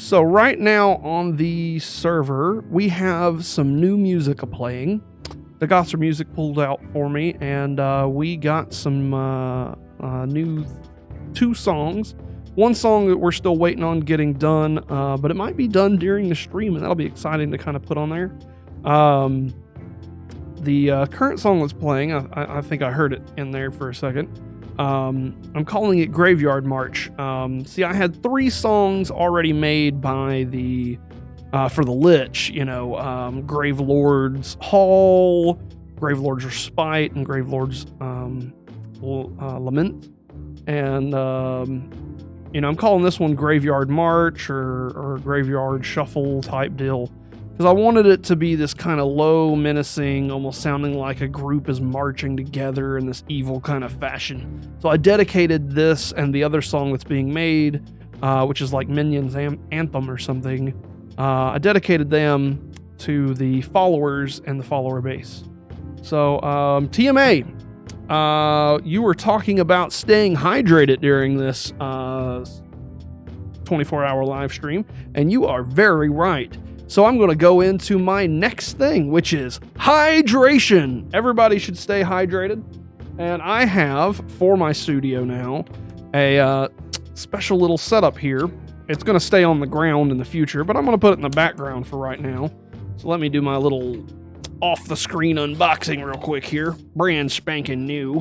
So right now on the server, we have some new music playing. The got some music pulled out for me, and we got some new 2 songs. One song that we're still waiting on getting done, but it might be done during the stream, and that'll be exciting to kind of put on there. The current song that's playing, I think I heard it in there for a second. I'm calling it Graveyard March. See, I had 3 songs already made by the for the Lich, you know, Grave Lord's Hall, Grave Lord's Respite, and Grave Lord's Lament. And you know, I'm calling this one Graveyard March or Graveyard Shuffle type deal, because I wanted it to be this kind of low, menacing, almost sounding like a group is marching together in this evil kind of fashion. So I dedicated this and the other song that's being made, which is like Minions Anthem or something. I dedicated them to the followers and the follower base. So TMA, you were talking about staying hydrated during this 24-hour live stream, and you are very right. So I'm going to go into my next thing, which is hydration. Everybody should stay hydrated. And I have, for my studio now, a special little setup here. It's going to stay on the ground in the future, but I'm going to put it in the background for right now. So let me do my little off-the-screen unboxing real quick here. Brand spanking new.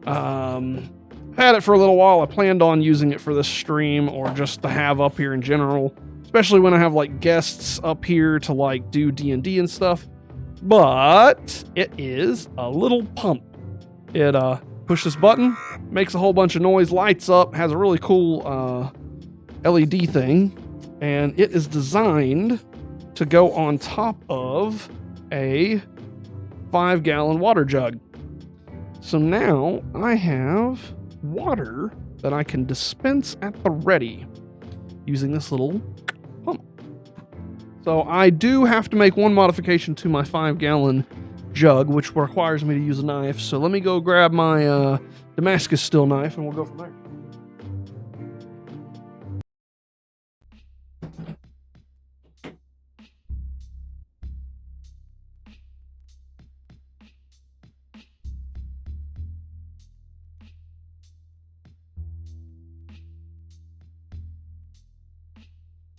Had it for a little while. I planned on using it for this stream or just to have up here in general, especially when I have like guests up here to like do D&D and stuff. But it is a little pump. It push this button, makes a whole bunch of noise, lights up, has a really cool LED thing, and it is designed to go on top of a 5-gallon water jug. So now I have water that I can dispense at the ready using this little pump. So I do have to make one modification to my 5-gallon jug, which requires me to use a knife. So let me go grab my Damascus steel knife and we'll go from there.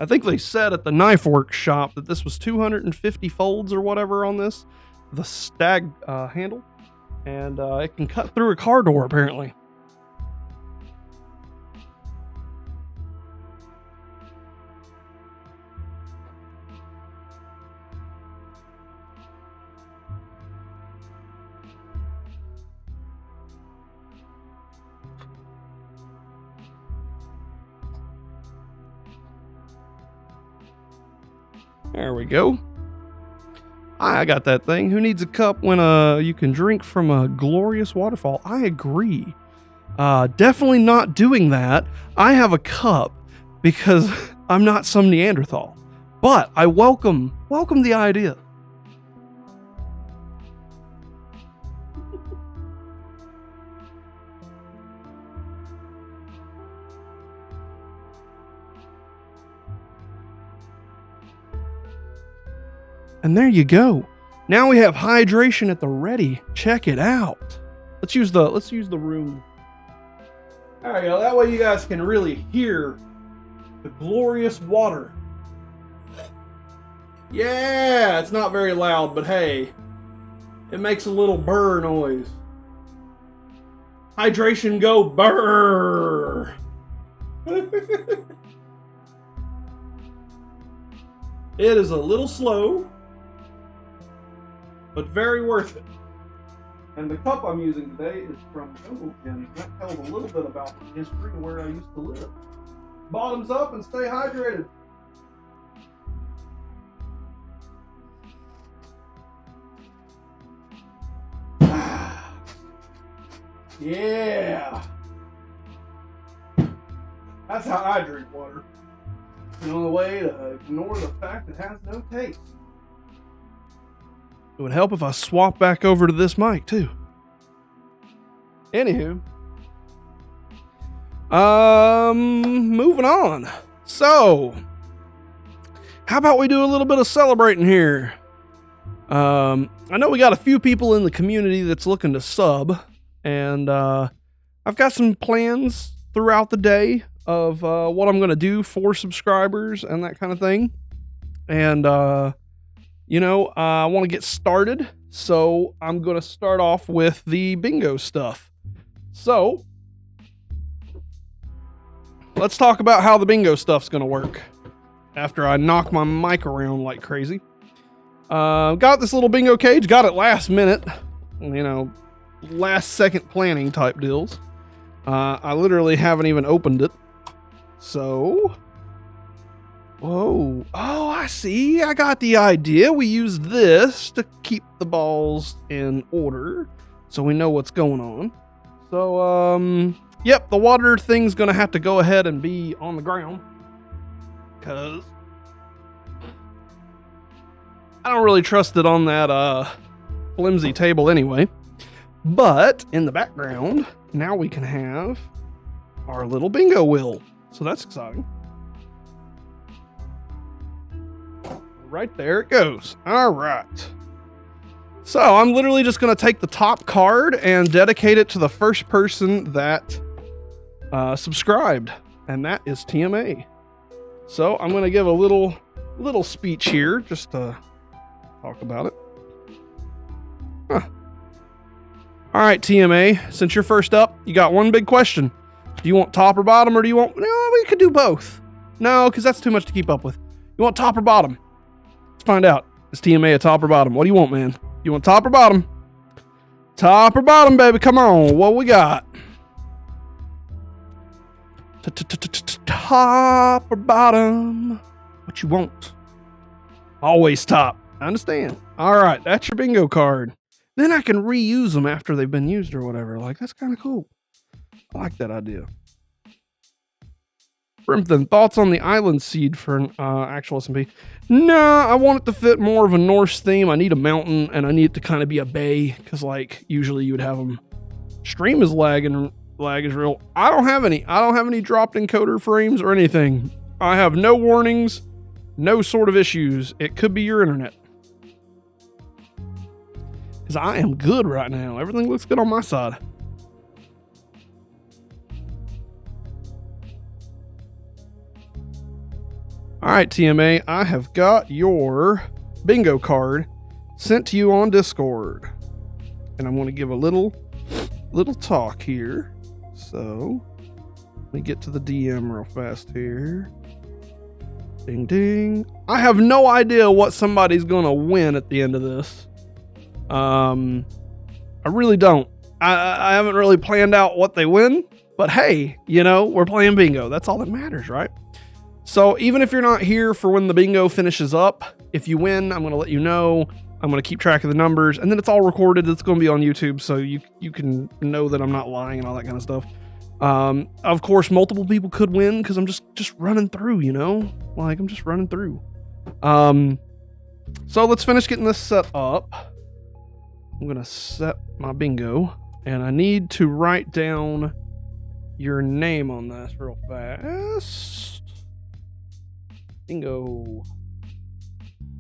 I think they said at the knife workshop that this was 250 folds or whatever on this, the stag handle, and it can cut through a car door apparently. There we go. I got that thing. Who needs a cup when you can drink from a glorious waterfall? I agree. Definitely not doing that. I have a cup because I'm not some Neanderthal. But I welcome the idea. And there you go. Now we have hydration at the ready. Check it out. Let's use the room. There we go. That way you guys can really hear the glorious water. Yeah, it's not very loud, but hey, it makes a little burr noise. Hydration go burr. It is a little slow, but very worth it. And the cup I'm using today is from Jungle Gym. That tells a little bit about the history of where I used to live. Bottoms up and stay hydrated. Yeah. That's how I drink water. The only way to ignore the fact it has no taste. It would help if I swap back over to this mic too. Anywho. Moving on. So, how about we do a little bit of celebrating here? I know we got a few people in the community that's looking to sub, and I've got some plans throughout the day of what I'm going to do for subscribers and that kind of thing. And, you know, I want to get started, so I'm going to start off with the bingo stuff. So, let's talk about how the bingo stuff's going to work after I knock my mic around like crazy. Got this little bingo cage, got it last minute, you know, last second planning type deals. I literally haven't even opened it. So, whoa. Oh, I see. I got the idea. We use this to keep the balls in order so we know what's going on. So, yep, the water thing's going to have to go ahead and be on the ground because I don't really trust it on that flimsy table anyway. But in the background, now we can have our little bingo wheel. So that's exciting. Right there it goes. All right. So I'm literally just going to take the top card and dedicate it to the first person that subscribed. And that is TMA. So I'm going to give a little speech here just to talk about it. Huh. All right, TMA, since you're first up, you got one big question. Do you want top or bottom, or do you want... No, we could do both. No, because that's too much to keep up with. You want top or bottom? Let's find out. Is TMA a top or bottom? What do you want, man? You want top or bottom? Top or bottom, baby? Come on. What we got? Top or bottom? What you want? Always top. I understand. All right, that's your bingo card. Then I can reuse them after they've been used or whatever. Like, that's kind of cool. I like that idea. Brimthen, thoughts on the island seed for an actual SMP? Nah, I want it to fit more of a Norse theme. I need a mountain, and I need it to kind of be a bay, because, like, usually you would have them. Stream is lagging. Lag is real. I don't have any. I don't have any dropped encoder frames or anything. I have no warnings, no sort of issues. It could be your internet. Because I am good right now. Everything looks good on my side. All right, TMA, I have got your bingo card sent to you on Discord. And I'm going to give a little talk here. So, let me get to the DM real fast here. Ding, ding. I have no idea what somebody's going to win at the end of this. I really don't. I haven't really planned out what they win, but hey, you know, we're playing bingo. That's all that matters, right? So even if you're not here for when the bingo finishes up, if you win, I'm going to let you know. I'm going to keep track of the numbers, and then it's all recorded. It's going to be on YouTube, so you can know that I'm not lying and all that kind of stuff. Of course, multiple people could win because I'm just running through, you know? Like, I'm just running through. So let's finish getting this set up. I'm going to set my bingo, and I need to write down your name on this real fast. Bingo.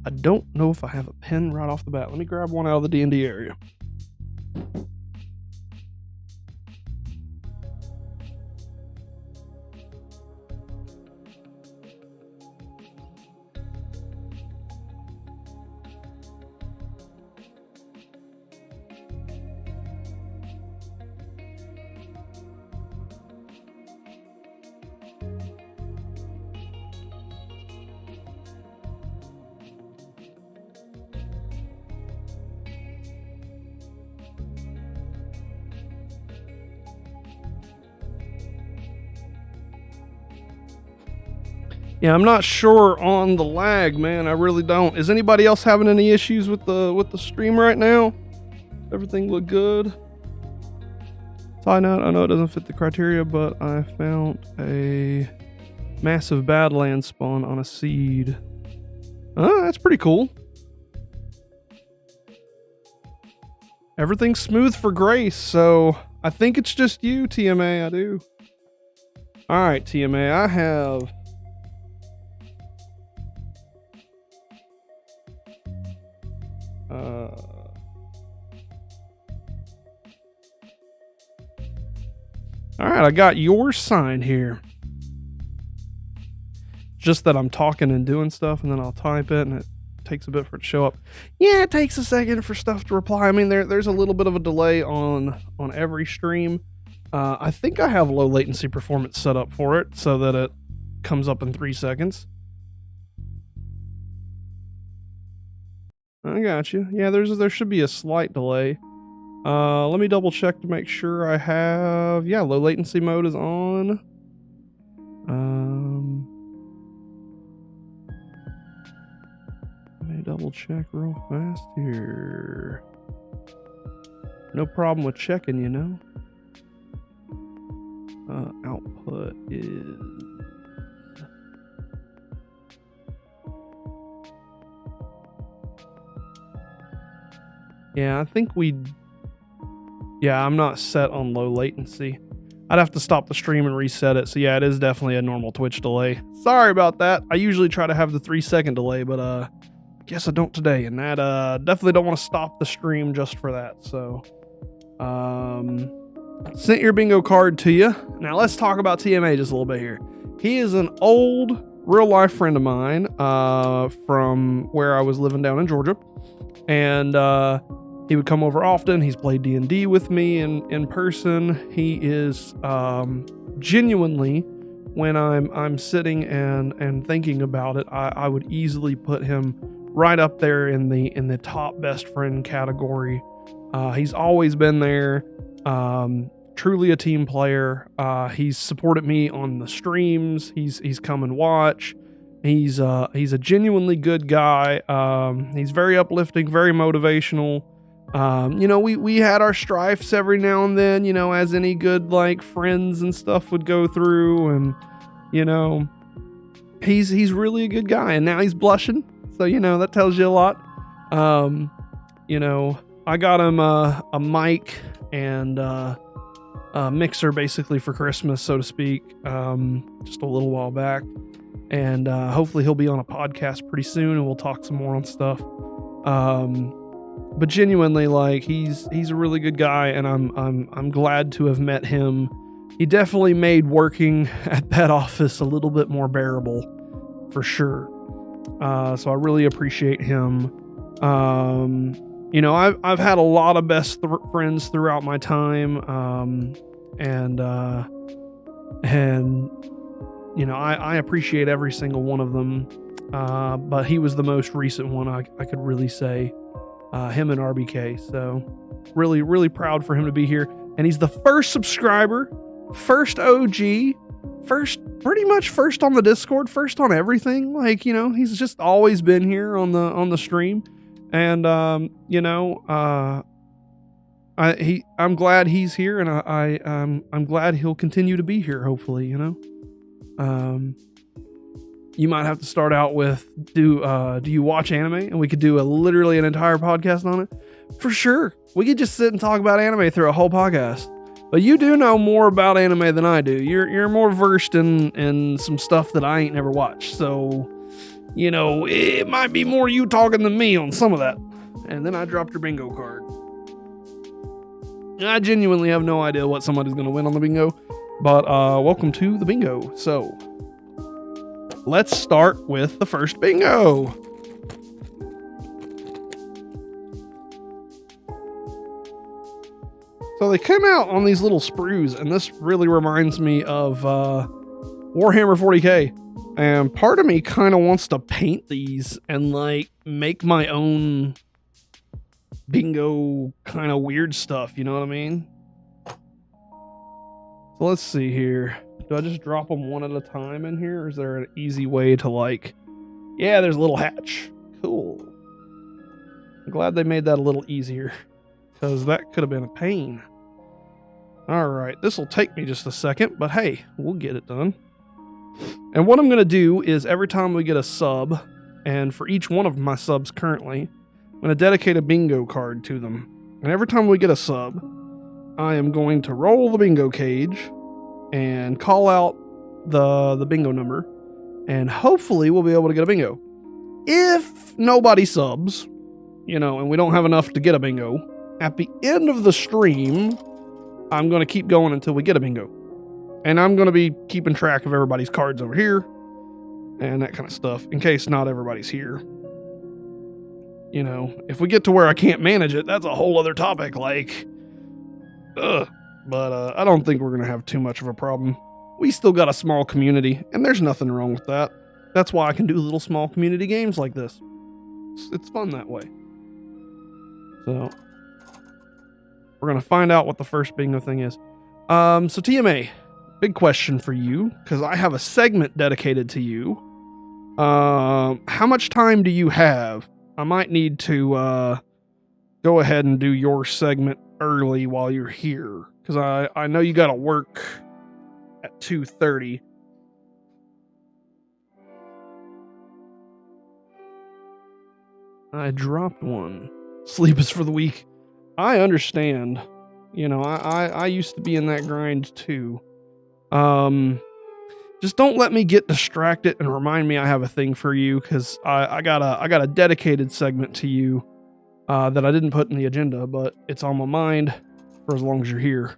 I don't know if I have a pen right off the bat. Let me grab one out of the D&D area. Yeah, I'm not sure on the lag, man. I really don't. Is anybody else having any issues with the stream right now? Everything look good? Side note, I know it doesn't fit the criteria, but I found a massive badland spawn on a seed. Oh, that's pretty cool. Everything's smooth for Grace, so I think it's just you, TMA. I do. All right, TMA, I have All right, I got yours signed here. Just that I'm talking and doing stuff, and then I'll type it, and it takes a bit for it to show up. Yeah, it takes a second for stuff to reply. I mean, there's a little bit of a delay on every stream. I think I have low latency performance set up for it so that it comes up in 3 seconds. I got you. Yeah, there should be a slight delay. Let me double check to make sure I have... Yeah, low latency mode is on. Let me double check real fast here. No problem with checking, you know. Output is... Yeah, I think yeah, I'm not set on low latency. I'd have to stop the stream and reset it. So yeah, it is definitely a normal Twitch delay. Sorry about that. I usually try to have the 3-second delay, but guess I don't today. And that definitely don't want to stop the stream just for that. So sent your bingo card to you. Now let's talk about TMA just a little bit here. He is an old real life friend of mine from where I was living down in Georgia. And he would come over often. He's played D&D with me in person. He is genuinely, when I'm sitting and thinking about it, I would easily put him right up there in the top best friend category. He's always been there. Truly a team player. He's supported me on the streams. He's come and watch. He's a genuinely good guy. He's very uplifting, very motivational. You know, we had our strifes every now and then, you know, as any good like friends and stuff would go through, and you know, he's really a good guy, and now he's blushing, so you know that tells you a lot. You know, I got him a mic and a mixer basically for Christmas, so to speak, just a little while back, and hopefully he'll be on a podcast pretty soon, and we'll talk some more on stuff. But genuinely, like, he's a really good guy, and I'm glad to have met him. He definitely made working at that office a little bit more bearable, for sure. So I really appreciate him. You know, I've had a lot of best friends throughout my time, and you know, I appreciate every single one of them. But he was the most recent one I could really say. Him and RBK. So really, really proud for him to be here. And he's the first subscriber, first OG, pretty much first on the Discord, first on everything. Like, you know, he's just always been here on the stream. And, you know, I'm glad he's here, and I'm glad he'll continue to be here, hopefully, you know. You might have to start out with, do you watch anime? And we could do literally an entire podcast on it. For sure. We could just sit and talk about anime through a whole podcast. But you do know more about anime than I do. You're more versed in some stuff that I ain't never watched. So, you know, it might be more you talking than me on some of that. And then I dropped your bingo card. I genuinely have no idea what somebody's going to win on the bingo. But welcome to the bingo. So let's start with the first bingo. So they come out on these little sprues, and this really reminds me of Warhammer 40k. And part of me kind of wants to paint these and like make my own bingo kind of weird stuff, you know what I mean? So let's see here. Do I just drop them one at a time in here, or is there an easy way to like... Yeah, there's a little hatch. Cool. I'm glad they made that a little easier, because that could have been a pain. Alright, this will take me just a second, but hey, we'll get it done. And what I'm going to do is every time we get a sub, and for each one of my subs currently, I'm going to dedicate a bingo card to them. And every time we get a sub, I am going to roll the bingo cage and call out the bingo number, and hopefully we'll be able to get a bingo. If nobody subs, you know, and we don't have enough to get a bingo, at the end of the stream, I'm going to keep going until we get a bingo. And I'm going to be keeping track of everybody's cards over here and that kind of stuff in case not everybody's here. You know, if we get to where I can't manage it, that's a whole other topic. Like, ugh. But I don't think we're going to have too much of a problem. We still got a small community, and there's nothing wrong with that. That's why I can do little small community games like this. It's fun that way. So, we're going to find out what the first bingo thing is. So TMA, big question for you, because I have a segment dedicated to you. How much time do you have? I might need to go ahead and do your segment early while you're here, because I know you got to work at 2:30. I dropped one. Sleep is for the weak. I understand. You know, I used to be in that grind too. Just don't let me get distracted and remind me I have a thing for you, because I got a dedicated segment to you that I didn't put in the agenda, but it's on my mind for as long as you're here.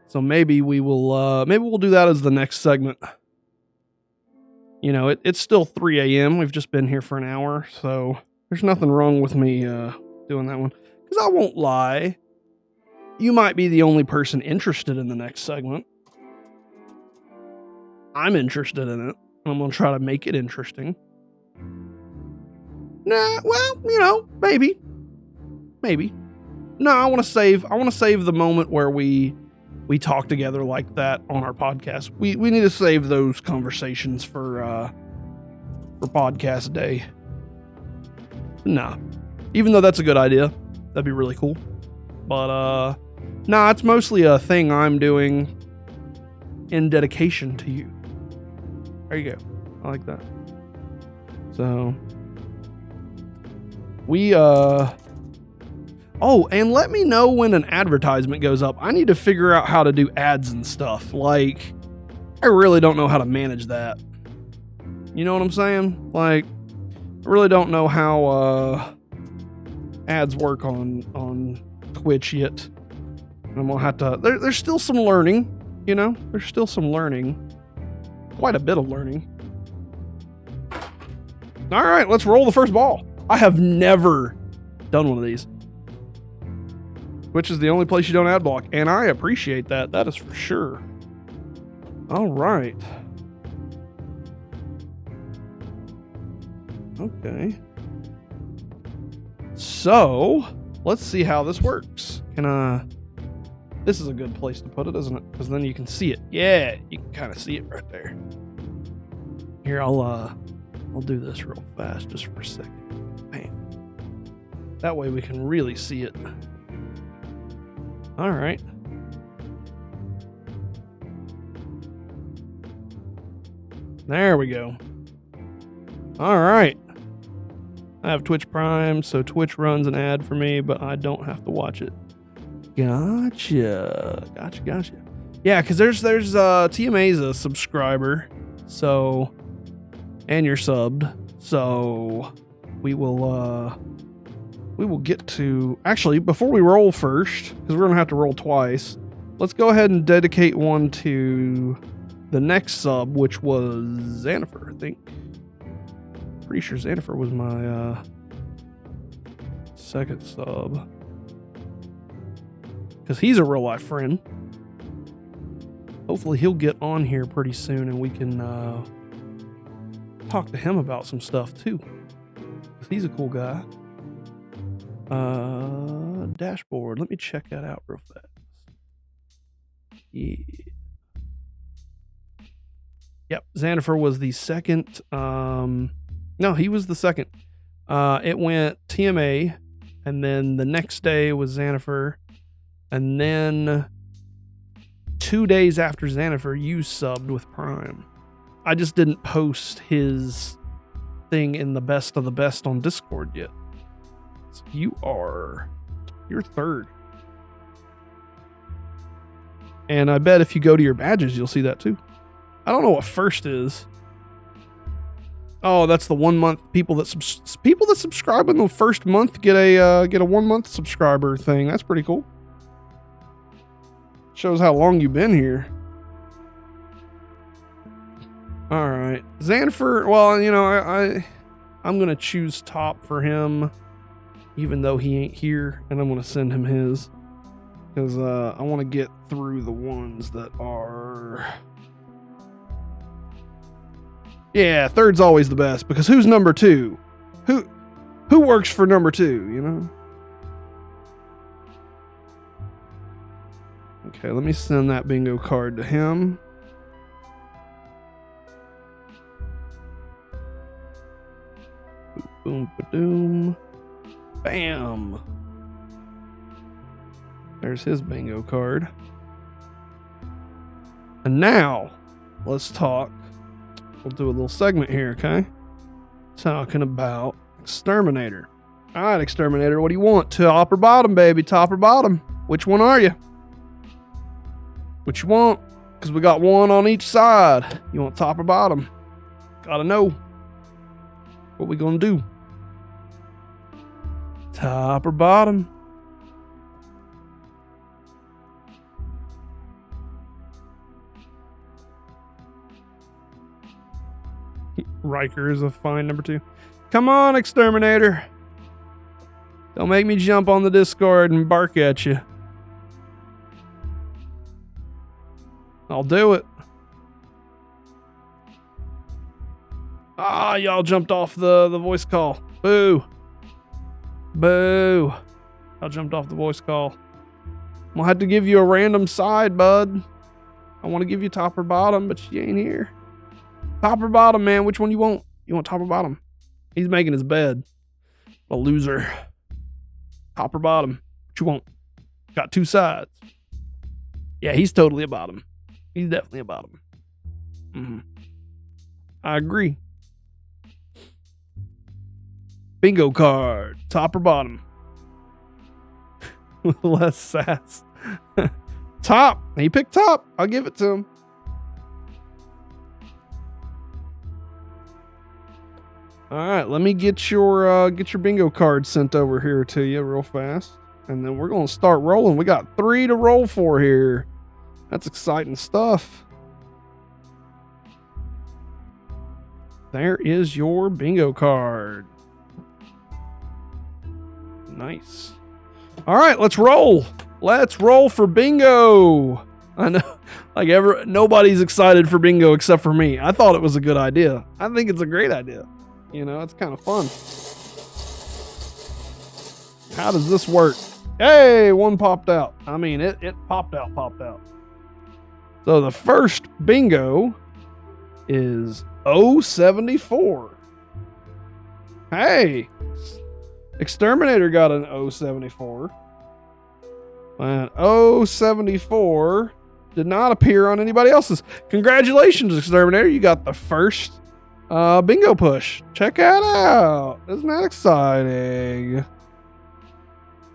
So maybe we'll do that as the next segment. You know, it's still 3 a.m. We've just been here for an hour, so there's nothing wrong with me doing that one. Because I won't lie, you might be the only person interested in the next segment. I'm interested in it. I'm going to try to make it interesting. Nah, well, you know, maybe. No, I want to save the moment where we talk together like that on our podcast. We need to save those conversations for podcast day. Nah. Even though that's a good idea. That'd be really cool. But nah, it's mostly a thing I'm doing in dedication to you. There you go. I like that. So we oh, and let me know when an advertisement goes up. I need to figure out how to do ads and stuff. Like, I really don't know how to manage that. You know what I'm saying? Like, I really don't know how ads work on Twitch yet. I'm gonna have to. There's still some learning. You know, there's still some learning. Quite a bit of learning. All right, let's roll the first ball. I have never done one of these. Which is the only place you don't ad block. And I appreciate that. That is for sure. All right. Okay. So, let's see how this works. This is a good place to put it, isn't it? Because then you can see it. Yeah, you can kind of see it right there. Here, I'll do this real fast just for a second. Bam. That way we can really see it. All right. There we go. All right. I have Twitch Prime, so Twitch runs an ad for me, but I don't have to watch it. Gotcha. Yeah, because there's TMA's a subscriber, so, and you're subbed, so we will get to, actually, before we roll first, because we're gonna have to roll twice, let's go ahead and dedicate one to the next sub, which was Xanifer, I think. Pretty sure Xanifer was my second sub. Because he's a real life friend. Hopefully he'll get on here pretty soon and we can talk to him about some stuff too. Because he's a cool guy. Dashboard. Let me check that out real fast. Yeah. Yep, Xanifer was the second. No, he was the second. It went TMA, and then the next day was Xanifer, and then 2 days after Xanifer, you subbed with Prime. I just didn't post his thing in the best of the best on Discord yet. So you're third. And I bet if you go to your badges, you'll see that too. I don't know what first is. Oh, that's the 1 month people that subscribe in the first month get a 1 month subscriber thing. That's pretty cool. Shows how long you've been here. All right, Xanfer. Well, you know, I'm gonna choose top for him, even though he ain't here, and I'm gonna send him his because I want to get through the ones that are. Yeah, third's always the best because who's number 2? Who works for number 2? You know. Okay, let me send that bingo card to him. Boom, ba-doom. Bam. There's his bingo card. And now, let's talk. We'll do a little segment here, okay? Talking about Exterminator. All right, Exterminator, what do you want? Top or bottom, baby? Top or bottom? Which one are you? What you want? Because we got one on each side. You want top or bottom? Gotta know. What we gonna do? Top or bottom? Riker is a fine number 2. Come on, Exterminator. Don't make me jump on the Discord and bark at you. I'll do it. Ah, y'all jumped off the voice call. Boo. Boo. I jumped off the voice call. I'm gonna have to give you a random side, bud. I want to give you top or bottom, but she ain't here. Top or bottom, man? Which one you want? You want top or bottom? He's making his bed. A loser. Top or bottom? What you want? Got 2 sides. Yeah, he's totally a bottom. He's definitely a bottom. I agree. Bingo card. Top or bottom? With less sass. Top. He picked top. I'll give it to him. All right, let me get your bingo card sent over here to you real fast, and then we're gonna start rolling. We got 3 to roll for here. That's exciting stuff. There is your bingo card. Nice. All right, let's roll. Let's roll for bingo. I know, like nobody's excited for bingo except for me. I thought it was a good idea. I think it's a great idea. You know, it's kind of fun. How does this work? Hey, one popped out. I mean, it popped out. So the first bingo is 074. Hey, Exterminator got an 074. And 074 did not appear on anybody else's. Congratulations, Exterminator. You got the first bingo push. Check that out. Isn't that exciting?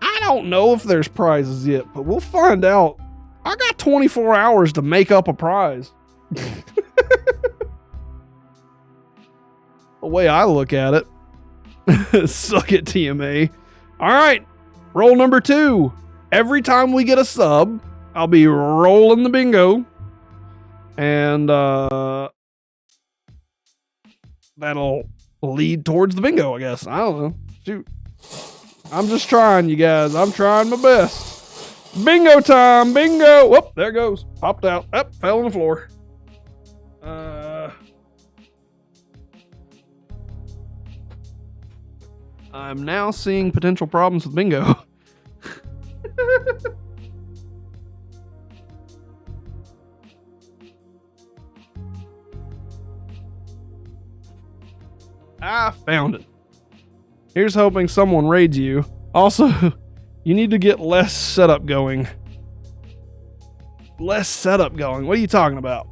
I don't know if there's prizes yet, but we'll find out. I got 24 hours to make up a prize. The way I look at it. Suck it, TMA. All right. Roll number 2. Every time we get a sub, I'll be rolling the bingo. And that'll lead towards the bingo, I guess. I don't know. Shoot. I'm just trying, you guys. I'm trying my best. Bingo time. Bingo. Whoop, there it goes. Popped out. Up, fell on the floor. I'm now seeing potential problems with bingo. I found it. Here's hoping someone raids you. Also, you need to get less setup going. Less setup going. What are you talking about?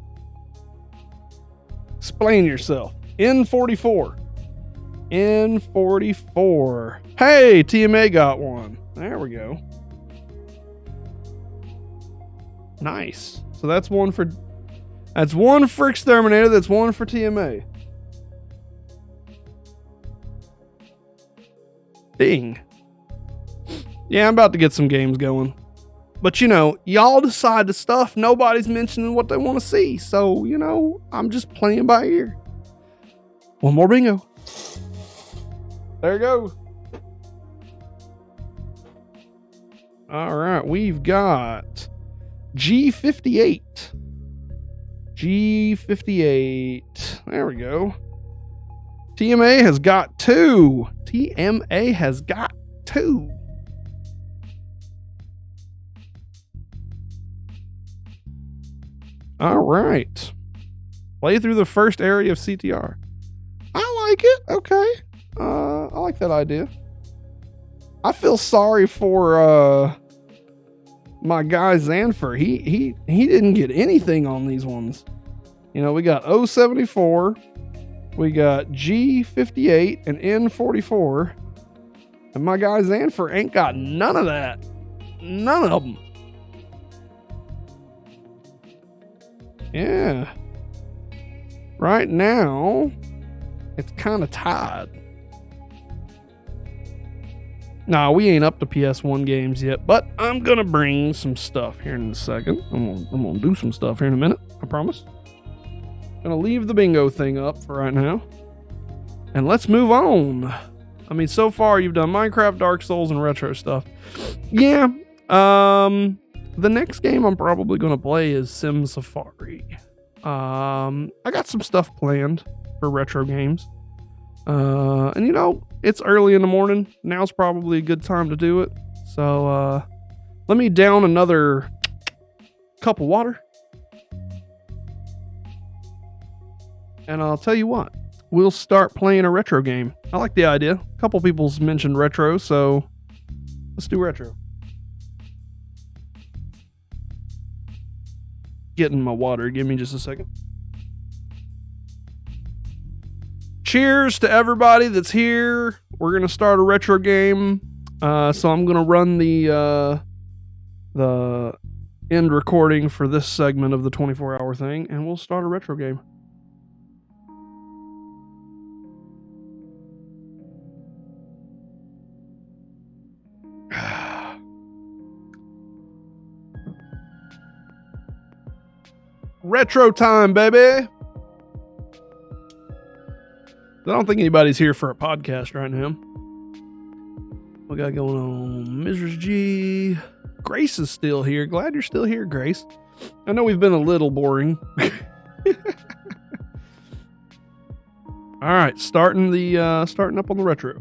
Explain yourself. N44. N44. Hey, TMA got one. There we go. Nice. So that's one for Exterminator. That's one for TMA. Ding. Yeah, I'm about to get some games going. But, you know, y'all decide the stuff. Nobody's mentioning what they want to see. So, you know, I'm just playing by ear. One more bingo. There you go. All right, we've got G58. G58. There we go. TMA has got 2. TMA has got 2. All right. Play through the first area of CTR. I like it. Okay. I like that idea. I feel sorry for my guy Xanfer. He didn't get anything on these ones. You know, we got O74, we got G58 and N44, and my guy Xanfer ain't got none of that. None of them. Yeah. Right now, it's kind of tied. Nah, we ain't up to PS1 games yet, but I'm gonna bring some stuff here in a second. I'm gonna do some stuff here in a minute, I promise. Gonna leave the bingo thing up for right now. And let's move on. I mean, so far you've done Minecraft, Dark Souls, and retro stuff. Yeah. The next game I'm probably gonna play is Sim Safari. I got some stuff planned for retro games. And you know, it's early in the morning. Now's probably a good time to do it. So, let me down another cup of water. And I'll tell you what, we'll start playing a retro game. I like the idea. A couple people's mentioned retro, so let's do retro. Getting my water. Give me just a second. Cheers to everybody that's here. We're gonna start a retro game. So I'm gonna run the end recording for this segment of the 24-hour thing, and we'll start a retro game. Retro time, baby. I don't think anybody's here for a podcast right now. We got going on Mrs. G. Grace is still here. Glad you're still here, Grace. I know we've been a little boring. All right, starting up on the retro.